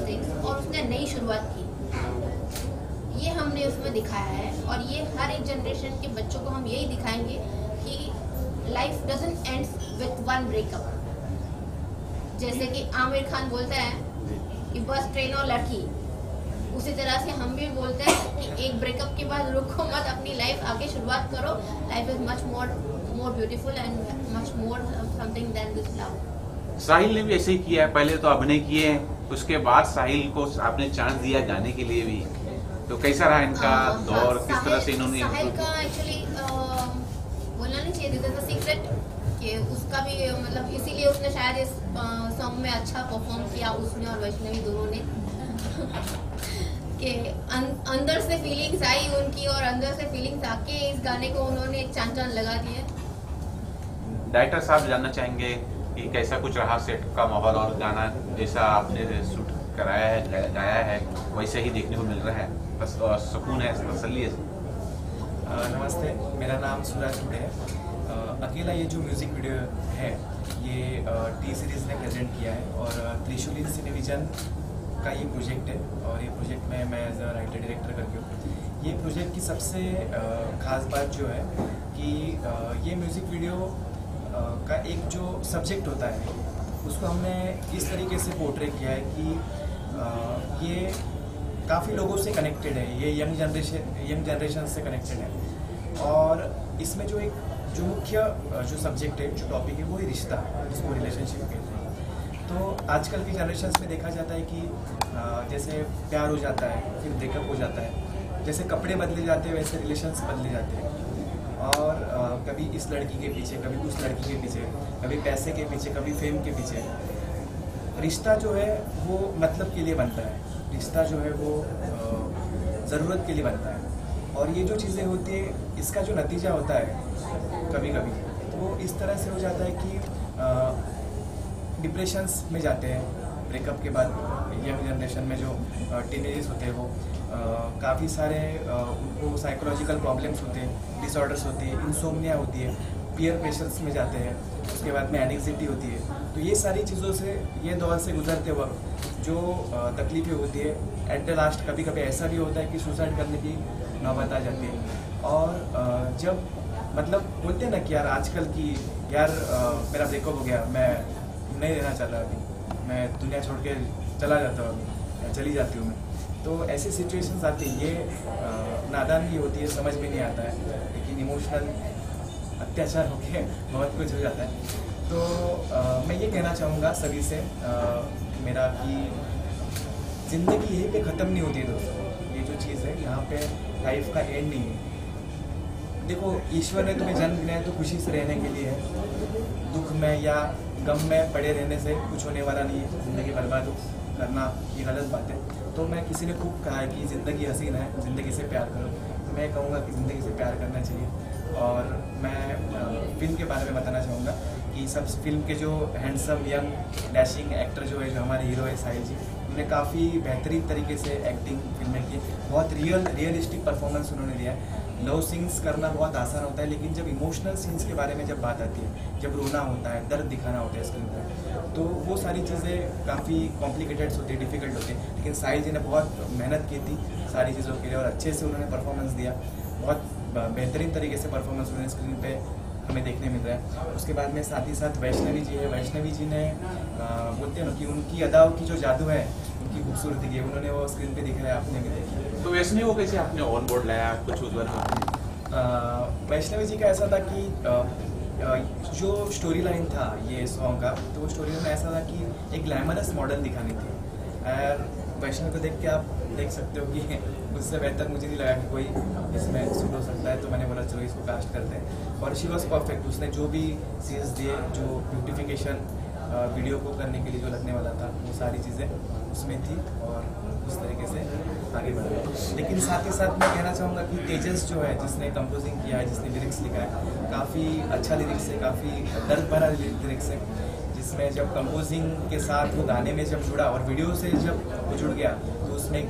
Things और उसने नई शुरुआत की, ये हमने उसमें दिखाया है। और ये हर एक जनरेशन के बच्चों को हम यही दिखाएंगे कि life doesn't ends with one breakup. जैसे कि आमिर खान बोलता है कि बस ट्रेन और लड़की, उसी तरह से हम भी बोलते हैं कि एक ब्रेकअप के बाद रुको मत, अपनी लाइफ आगे शुरुआत करो। Life is much more beautiful and much more something than this love. Sahil ने भी ऐसे ही किया है, पहले तो अभिनय किए, उसके बाद साहिल को आपने चांस दिया गाने के लिए भी, तो कैसा रहा इनका दौर, किस तरह से इन्होंने? साहिल का एक्चुअली बोलना नहीं चाहिए, दिस इज अ सीक्रेट कि उसका भी मतलब इसीलिए उसने शायद इस सॉन्ग में अच्छा परफॉर्म किया, उसने और वैष्णवी दोनों ने कि अंदर से फीलिंग्स आई उनकी और अंदर से फीलिंग्स आके इस गाने को उन्होंने एक चांद लगा दिया। डायरेक्टर साहब जानना चाहेंगे कि कैसा कुछ रहा सेट का माहौल, और गाना जैसा आपने शूट कराया है, गाया है, वैसे ही देखने को मिल रहा है, बस सुकून है, तसल्ली है। नमस्ते, मेरा नाम सूरज हुडे है। अकेला ये जो म्यूज़िक वीडियो है ये टी सीरीज़ ने प्रेजेंट किया है और त्रिशूली सिनेविजन का ये प्रोजेक्ट है और ये प्रोजेक्ट में मैं एज अ राइटर डायरेक्टर करके हूँ। ये प्रोजेक्ट की सबसे ख़ास बात जो है कि ये म्यूज़िक वीडियो का एक जो सब्जेक्ट होता है उसको हमने इस तरीके से पोर्ट्रे किया है कि ये काफ़ी लोगों से कनेक्टेड है, ये यंग जनरेशन से कनेक्टेड है। और इसमें जो मुख्य जो सब्जेक्ट है, जो टॉपिक है, वो ही रिश्ता, जिसको रिलेशनशिप कहते हैं। तो आजकल की जनरेशन्स में देखा जाता है कि जैसे प्यार हो जाता है, फिर ब्रेकअप हो जाता है, जैसे कपड़े बदले जाते हैं वैसे रिलेशन्स बदले जाते हैं। और कभी इस लड़की के पीछे, कभी उस लड़की के पीछे, कभी पैसे के पीछे, कभी फेम के पीछे। रिश्ता जो है वो मतलब के लिए बनता है, रिश्ता जो है वो ज़रूरत के लिए बनता है। और ये जो चीज़ें होती है, इसका जो नतीजा होता है कभी कभी तो इस तरह से हो जाता है कि डिप्रेशंस में जाते हैं ब्रेकअप के बाद। यंग जनरेशन में जो टीनेजर्स होते हैं वो काफ़ी सारे उनको साइकोलॉजिकल प्रॉब्लम्स होते हैं, डिसऑर्डर्स होती है, इंसोम्निया होती है, पीयर प्रेशर्स में जाते हैं, उसके बाद में एंग्जाइटी होती है। तो ये सारी चीज़ों से, ये दौर से गुजरते वक्त जो तकलीफ़ें होती है, एट द लास्ट कभी कभी ऐसा भी होता है कि सुसाइड करने की नौबत आ जाती है। और जब मतलब बोलते हैं ना कि यार आजकल की यार मेरा ब्रेकअप हो गया, मैं नहीं रहना चाहता अभी, मैं दुनिया छोड़ के चला जाता हूँ अभी, चली जाती हूँ मैं। तो ऐसी सिचुएशंस आती है, ये नादानी होती है, समझ में नहीं आता है, लेकिन इमोशनल अत्याचार होके बहुत कुछ हो जाता है। तो मैं ये कहना चाहूँगा सभी से मेरा कि ज़िंदगी यहीं पे ख़त्म नहीं होती है दोस्तों। ये जो चीज़ है, यहाँ पे लाइफ का एंड नहीं है। देखो, ईश्वर ने तुम्हें जन्म दिया है तो खुशी से रहने के लिए है। दुख में या गम में पड़े रहने से कुछ होने वाला नहीं है। ज़िंदगी बर्बाद करना ये गलत बात है। तो मैं किसी ने खूब कहा है कि ज़िंदगी हसीन है, ज़िंदगी से प्यार करो। तो मैं कहूँगा कि ज़िंदगी से प्यार करना चाहिए। और मैं फिल्म के बारे में बताना चाहूँगा कि सब फिल्म के जो हैंडसम यंग डैशिंग एक्टर जो है, जो हमारे हीरो है साहिल जी, उन्होंने काफ़ी बेहतरीन तरीके से एक्टिंग फिल्में की, बहुत रियलिस्टिक परफॉर्मेंस उन्होंने दिया है। लव सीन्स करना बहुत आसान होता है, लेकिन जब इमोशनल सीन्स के बारे में जब बात आती है, जब रोना होता है, दर्द दिखाना होता है स्क्रीन पर, तो वो सारी चीज़ें काफ़ी कॉम्प्लिकेटेड होती है, डिफ़िकल्ट होती है। लेकिन साहिल जी ने बहुत मेहनत की थी सारी चीज़ों के लिए और अच्छे से उन्होंने परफॉर्मेंस दिया। बहुत बेहतरीन तरीके से परफॉर्मेंस उन्होंने स्क्रीन पे हमें देखने मिल रहा है। उसके बाद में साथ ही साथ वैष्णवी जी है। वैष्णवी जी ने बोलते हैं ना कि उनकी अदाओं की जो जादू है, उनकी खूबसूरती है, उन्होंने वो स्क्रीन पे दिखाया, आपने भी देखी। तो वैष्णवी को कैसे आपने ऑन बोर्ड लाया, कुछ उस बारे में? वैष्णवी जी का ऐसा था कि जो स्टोरी लाइन था ये सॉन्ग का, तो वो स्टोरी लाइन ऐसा था कि एक ग्लैमरस मॉडल दिखानी थी। और वैष्णवी को देख के आप देख सकते हो कि उससे बेहतर मुझे नहीं लगा कि कोई इसमें सूट हो सकता है। तो मैंने बोला चलो इसको कास्ट करते हैं। और शी वॉज परफेक्ट। उसने जो भी सीन्स दिए, जो ब्यूटिफिकेशन वीडियो को करने के लिए जो लगने वाला था, वो सारी चीज़ें उसमें थी और उस तरीके से आगे बढ़ा। लेकिन साथ ही साथ मैं कहना चाहूँगा कि तेजस जो है, जिसने कंपोजिंग किया है, जिसने लिरिक्स लिखा है, काफ़ी अच्छा लिरिक्स है, काफ़ी दर्द भरा लिरिक्स है, जिसमें जब कंपोजिंग के साथ वो गाने में जब जुड़ा और वीडियो से जब वो जुड़ गया तो उसमें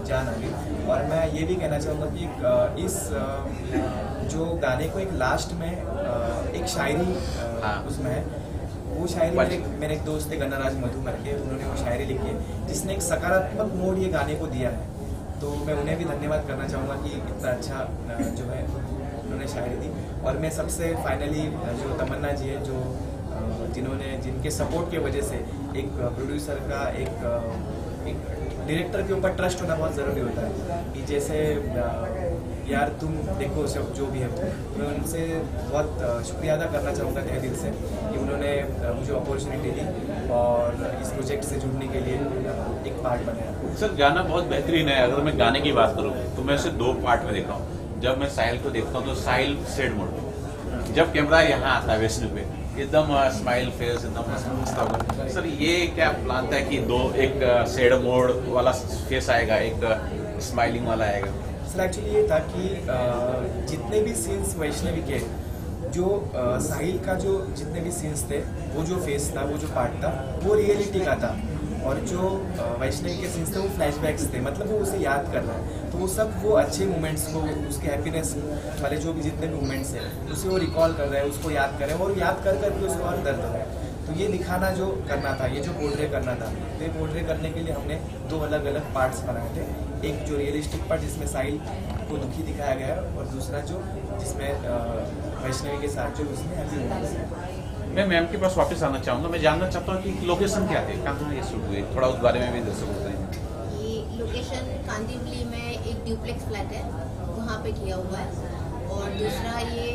जान आ गई। और मैं ये भी कहना चाहूँगा कि इस जो गाने को एक लास्ट में एक शायरी उसमें है वो शायरी मेरे एक दोस्त है गन्नाराज मधु करके, उन्होंने वो शायरी लिखी है जिसने एक सकारात्मक मोड़ ये गाने को दिया है। तो मैं उन्हें भी धन्यवाद करना चाहूँगा कि इतना अच्छा जो है उन्होंने शायरी दी। और मैं सबसे फाइनली जो तमन्ना जी है, जो जिनके सपोर्ट की वजह से एक प्रोड्यूसर का एक डायरेक्टर के ऊपर ट्रस्ट होना बहुत ज़रूरी होता है कि जैसे यार तुम देखो सब जो भी है, मैं उनसे बहुत शुक्रिया अदा करना चाहूँगा तहे दिल से कि उन्होंने मुझे अपॉर्चुनिटी दी और इस प्रोजेक्ट से जुड़ने के लिए एक पार्ट बनाया। सर गाना बहुत बेहतरीन है। अगर मैं गाने की बात करूँ तो मैं उसे 2 पार्ट में देखता हूँ। जब मैं साहिल को देखता हूँ तो साहिल सेड मोड, जब कैमरा यहाँ आता है वैष्णो पे एकदम स्माइल फेस एकदम मस्त होगा। सर ये क्या प्लान था कि एक सेड मोड वाला फेस आएगा, एक स्माइलिंग वाला आएगा? सर एक्चुअली ये था कि जितने भी सीन्स वैष्णवी के जो साहिल का जो जितने भी सीन्स थे, वो जो फेस था, वो जो पार्ट था, वो रियलिटी का था। और जो वैष्णवी के सीन्स थे वो फ्लैशबैक्स थे, मतलब वो उसे याद कर रहा है। तो वो सब वो अच्छे मोमेंट्स को, उसके हैप्पीनेस वाले जो भी जितने भी मोमेंट्स हैं उसे वो रिकॉल कर रहा है, उसको याद कर रहे हैं और याद कर करके उसको और दर्द हो रहा है। तो ये दिखाना जो करना था, ये जो पोर्ट्रे करना था, तो ये पोर्ट्रे करने के लिए हमने 2 अलग अलग पार्ट्स बनाए थे। एक जो रियलिस्टिक पार्ट जिसमें साहिल को दुखी दिखाया गया है और दूसरा जो जिसमें वैष्णवी के साथ जो उसमें हैप्पी मोमेंट्स है। मैं मैम के पास वापस आना चाहूँगा। मैं जानना चाहता हूँ कि लोकेशन क्या थे, कहाँ ये शूट हुए, थोड़ा उस बारे में भी दर्शक बताएं। ये लोकेशन कांदीवली में एक ड्यूप्लेक्स फ्लैट है, वहाँ पे किया हुआ है। और दूसरा ये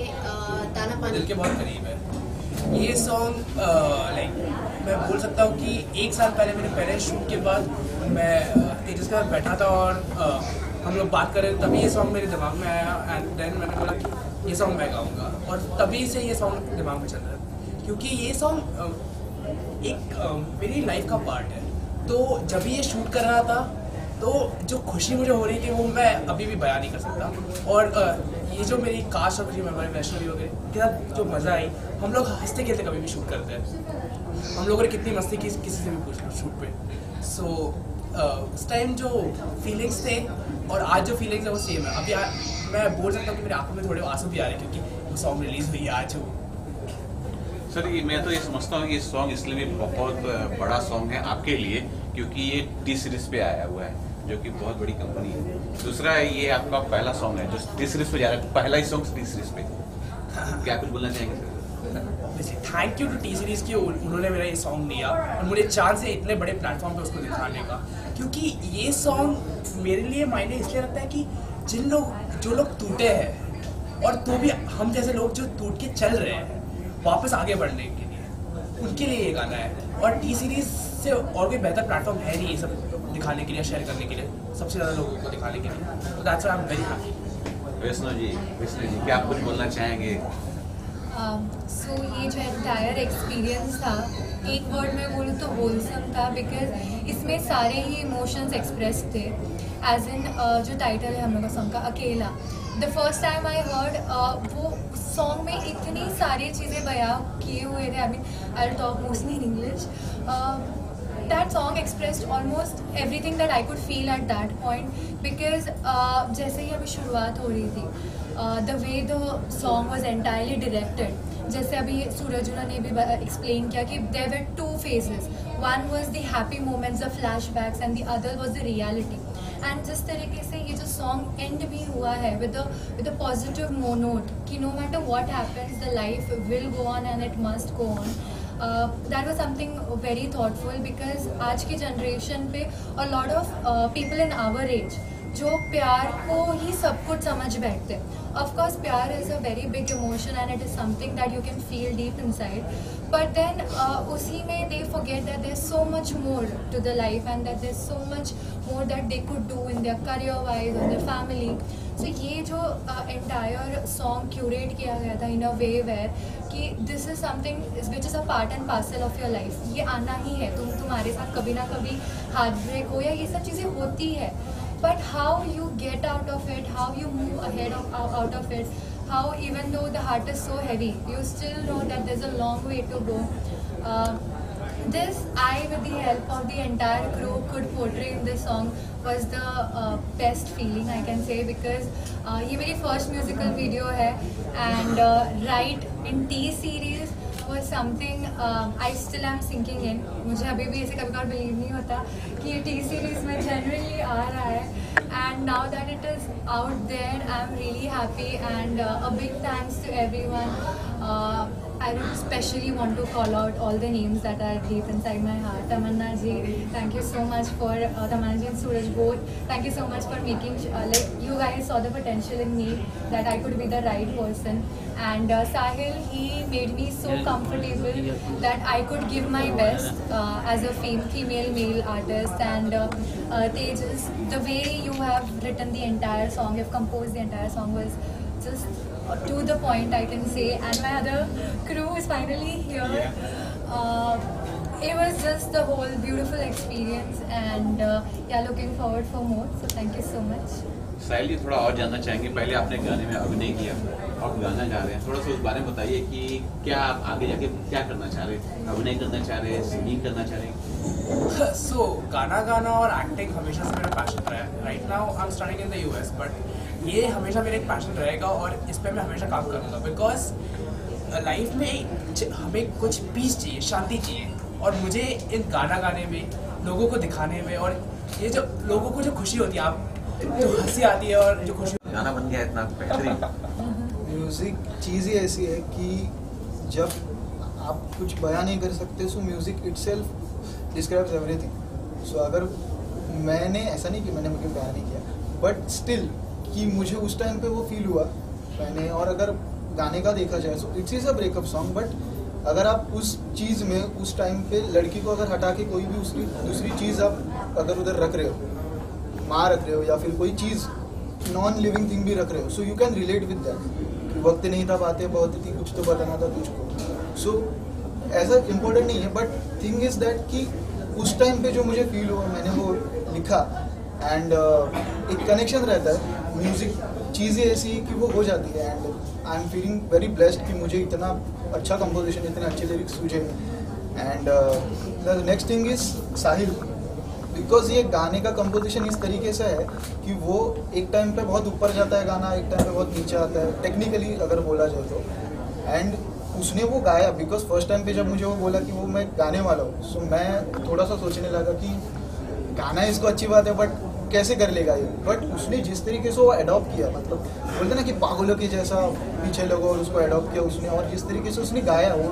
दाना पानी दिल के बहुत करीब है। ये सॉन्ग लाइक मैं बोल सकता हूँ कि 1 साल पहले मेरे पहले शूट के बाद मैं तेजस के साथ बैठा था और हम लोग बात कर रहे थे, तभी ये सॉन्ग मेरे दिमाग में आया। एंड देन मैंने बोला कि ये सॉन्ग मैं गाऊंगा और तभी से ये सॉन्ग दिमाग में चल रहा है क्योंकि ये सॉन्ग एक मेरी लाइफ का पार्ट है। तो जब ये शूट कर रहा था तो जो खुशी मुझे हो रही थी वो मैं अभी भी बयान नहीं कर सकता। और ये जो मेरी कास्ट और मेरी मेमोरी वैष्णवी वगैरह के साथ जो मज़ा आई, हम लोग हंसते खेलते कभी भी शूट करते हैं। हम लोगों ने कितनी मस्ती की किसी से भी पूछना शूट पे। सो उस टाइम जो फीलिंग्स थे और आज जो फीलिंग्स है वो सेम है। अभी मैं बोल सकता हूँ कि मेरी आंखों में थोड़े आंसू भी आ रहे हैं क्योंकि वो सॉन्ग रिलीज़ हुई है आज। सर ये मैं तो ये समझता हूँ कि ये सॉन्ग इसलिए भी बहुत बड़ा सॉन्ग है आपके लिए क्योंकि ये टी सीरीज पे आया हुआ है जो कि बहुत बड़ी कंपनी है। दूसरा ये आपका पहला सॉन्ग है जो टी सीरीज पे जा रहा है, पहला ही सॉन्ग टी सीरीज पे। क्या कुछ बोलना चाहेंगे sir? Thank you to T series की, उन्होंने मेरा ये सॉन्ग दिया और मुझे चांस है इतने बड़े प्लेटफॉर्म पे उसको दिखाने का। क्योंकि ये सॉन्ग मेरे लिए मायने इसलिए रखता है कि जो लोग टूटे हैं और तो भी हम जैसे लोग जो टूट के चल रहे हैं वापस आगे बढ़ने के लिए, उनके लिए ये गाना है। और टी सीरीज से और कोई बेहतर प्लेटफॉर्म है नहीं ये सब दिखाने के लिए, शेयर करने के लिए, सबसे ज़्यादा लोगों को दिखाने के लिए। तो that's why I am very happy. Vaishno ji क्या आप कुछ बोलना चाहेंगे? सो ये जो एंटायर एक्सपीरियंस था, एक वर्ड में बोलूँ तो होलसम था बिकॉज इसमें सारे ही इमोशंस एक्सप्रेस थे। एज इन जो टाइटल है हम लोग का सॉन्ग का अकेला, the first time I heard वो सॉन्ग में इतनी सारी चीज़ें बयां किए हुए थे। I mean I talk mostly in English. That song expressed almost everything that I could feel at that point because जैसे ही अभी शुरुआत हो रही थी, the way the song was entirely directed, जैसे अभी सूरजुला ने भी explain किया कि there were 2 phases. One was the happy moments, the flashbacks, and the other was the reality. And जिस तरीके से ये जो song end भी हुआ है with a positive note कि no matter what happens, the life will go on and it must go on. That was something very thoughtful because आज की जनरेशन पे a lot of people in our age जो प्यार को ही सब कुछ समझ बैठते हैं। Of course प्यार is a very big emotion and it is something that you can feel deep inside, but then उसी में they forget that there's so much more to the life and that there's so much more that they could do in their career wise, in their family. So ये जो entire song curate किया गया था in a way where कि this is something which is a part and parcel of your life. ये आना ही है, तुम्हारे साथ कभी ना कभी हार्ट ब्रेक हो या ये सब चीज़ें होती है, but how you get out of it, how you move ahead out of it, how even though the heart is so heavy, you still know that there's a long way to go. This I, with the help of the entire crew, could portray in this song was the best feeling I can say because ये मेरी first musical video है and right in T series was something I still am sinking in. मुझे अभी भी ऐसे कभी कभार believe नहीं होता कि ये टी सीरीज़ में जनरली आ रहा है, and now that it is out there, I'm really happy, and a big thanks to everyone. I would especially want to call out all the names that are deep inside my heart. Tamanna ji, thank you so much for Tamanna ji and Suraj both. Thank you so much for making like you guys saw the potential in me that I could be the right person. And Sahil, he made me so comfortable that I could give my best as a female male artist. And Tejas, the way you have written the entire song, you've composed the entire song was just to the point, I can say. And my other crew is finally here. It was just the whole beautiful experience, and yeah, looking forward for more. So thank you so much. साहिल जी, थोड़ा और जानना चाहेंगे, पहले आपने गाने में अभिनय किया और गाना गा रहे हैं, थोड़ा सा उस बारे में बताइए कि क्या आप आगे जाके क्या करना चाह रहे हैं? अभिनय करना चाह रहे हैं, सिंगिंग करना चाह रहे हैं? So गाना गाना और एक्टिंग हमेशा से मेरा पैशन रहा है. Right now I'm studying in the US, but ये हमेशा मेरा एक पैशन रहेगा और इस पर मैं हमेशा काम करूँगा. बिकॉज लाइफ में हमें कुछ पीस चाहिए, शांति चाहिए, और मुझे इन गाना गाने में, लोगों को दिखाने में, और ये जो लोगों को जो खुशी होती है, आप जो हंसी आती है और जो खुशी, गाना बन गया इतना बेहतरीन. म्यूज़िक चीज़ ही ऐसी है कि जब आप कुछ बयान नहीं कर सकते, so music itself describes everything. So अगर मैंने ऐसा नहीं कि मैंने मुझे बयान नहीं किया, बट स्टिल कि मुझे उस टाइम पे वो फील हुआ मैंने. और अगर गाने का देखा जाए so it's is a breakup song, but अगर आप उस चीज़ में उस टाइम पे लड़की को अगर हटा के कोई भी दूसरी चीज़ आप अगर उधर रख रहे हो, माँ रख रहे हो या फिर कोई चीज़ नॉन लिविंग थिंग भी रख रहे हो, so you can relate with that. वक्त नहीं था, बातें बहुत थी, कुछ तो बताना था तुझको. सो ऐसा इम्पोर्टेंट नहीं है, बट थिंग इज़ दैट कि उस टाइम पे जो मुझे फील हुआ मैंने वो लिखा. एंड एक कनेक्शन रहता है. म्यूज़िक चीज़ें ऐसी कि वो हो जाती है. And I am feeling very blessed कि मुझे इतना अच्छा कंपोजिशन, इतने अच्छे लिरिक्स सूझे. And the next thing is Sahil, because ये गाने का कंपोजिशन इस तरीके से है कि वो एक टाइम पे बहुत ऊपर जाता है गाना, एक टाइम पे बहुत नीचे आता है टेक्निकली अगर बोला जाए तो. एंड उसने वो गाया, बिकॉज फर्स्ट टाइम पे जब मुझे वो बोला कि वो मैं गाने वाला हूँ, सो मैं थोड़ा सा सोचने लगा कि गाना इसको अच्छी बात है, बट कैसे कर लेगा ये. बट उसने जिस तरीके से वो अडॉप्ट किया, मतलब बोलते ना कि पागलों के जैसा पीछे लोगों, और उसको अडॉप्ट किया उसने, और जिस तरीके से उसने गाया वो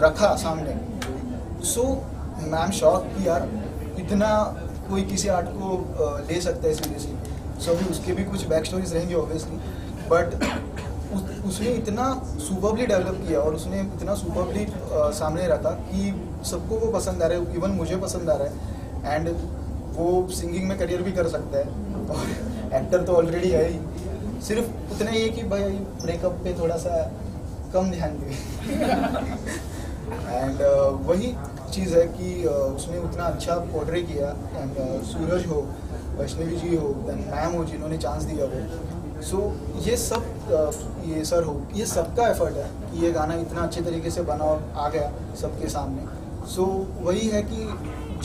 रखा सामने. सो आई एम शॉक कि यार इतना कोई किसी आर्ट को ले सकता है सीरियसली. सो अभी उसके भी कुछ बैक स्टोरीज रहेंगे ऑब्वियसली, बट उसने इतना सुपरबली डेवलप किया और उसने इतना सुपरबली सामने रखा कि सबको वो पसंद आ रहा है, इवन मुझे पसंद आ रहा है. एंड वो सिंगिंग में करियर भी कर सकता है, और एक्टर तो ऑलरेडी है ही. सिर्फ उतना ही है कि भाई ब्रेकअप पे थोड़ा सा कम ध्यान दे. एंड वही चीज़ है कि उसने उतना अच्छा पोर्ट्रे किया. एंड सूरज हो, वैष्णवी जी हो, देन मैम हो जिन्होंने चांस दिया वो. सो ये सब ये सर हो, ये सबका एफर्ट है कि ये गाना इतना अच्छे तरीके से बना और आ गया सबके सामने. सो वही है कि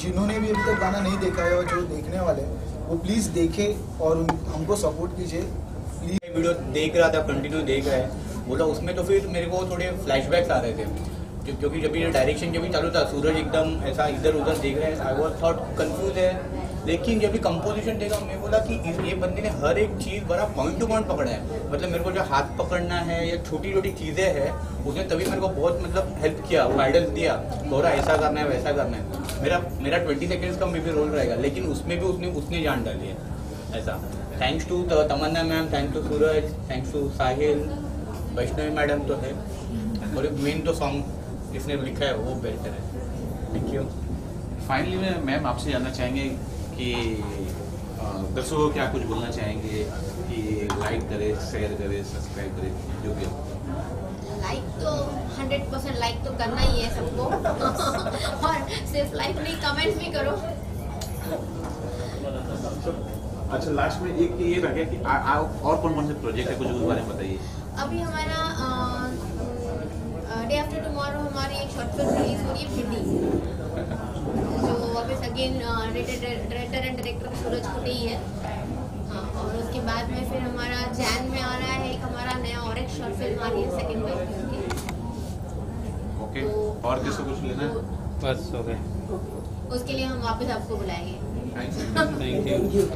जिन्होंने भी अभी तक गाना नहीं देखा है और जो देखने वाले हैं वो प्लीज़ देखें और हमको सपोर्ट कीजिए प्लीज़. वीडियो देख रहा था, कंटिन्यू देख रहा है, बोला उसमें तो फिर मेरे को थोड़े फ्लैशबैक्स आ रहे थे, क्योंकि जब ये डायरेक्शन जब भी चालू था, सूरज एकदम ऐसा इधर उधर देख रहे हैं. आई वॉज थॉट कंफ्यूज है, लेकिन जब भी कंपोजिशन देखा मैं बोला कि ये बंदे ने हर एक चीज़ बड़ा पॉइंट टू पॉइंट पकड़ा है. मतलब मेरे को जो हाथ पकड़ना है या छोटी छोटी चीज़ें हैं, उसने तभी मेरे को बहुत मतलब हेल्प किया, गाइडेंस दिया, थोड़ा ऐसा करना है वैसा करना है. मेरा 20 सेकेंड्स का मे भी रोल रहेगा, लेकिन उसमें भी उसने जान डाली है ऐसा. Thanks to Tamanna ma'am, thanks to Suraj, thanks to Sahil, Vaishnavi madam तो है, और मेन तो सॉन्ग जिसने लिखा है वो बेहतर है. Thank you. फाइनली में मैम आपसे जानना चाहेंगे कि दर्शकों को क्या कुछ बोलना चाहेंगे कि लाइक करे, शेयर करे, सब्सक्राइब करे, जो भी. लाइक तो 100% लाइक तो करना ही है सबको. और सिर्फ लाइक नहीं, कमेंट भी करो. अच्छा, लास्ट में एक ये रह गया कि और कौन कौन से प्रोजेक्ट है, कुछ उस बारे में बताइए. अभी हमारा डे आफ्टर टुमारो हमारी एक शॉर्ट फिल्म रिलीज हो रही है फिटी, जो वापस अगेन डायरेक्टर एंड डायरेक्टर सूरज कुटे ही है. हाँ, और उसके बाद में फिर हमारा जैन में आ रहा है एक हमारा नया और एक शॉर्ट फिल्म आ रही है सेकेंड वेव की. ओके, तो और किसको कुछ लेना है? बस हो गए। उसके लिए हम वापस आपको बुलाएंगे। Thank you. Thank you.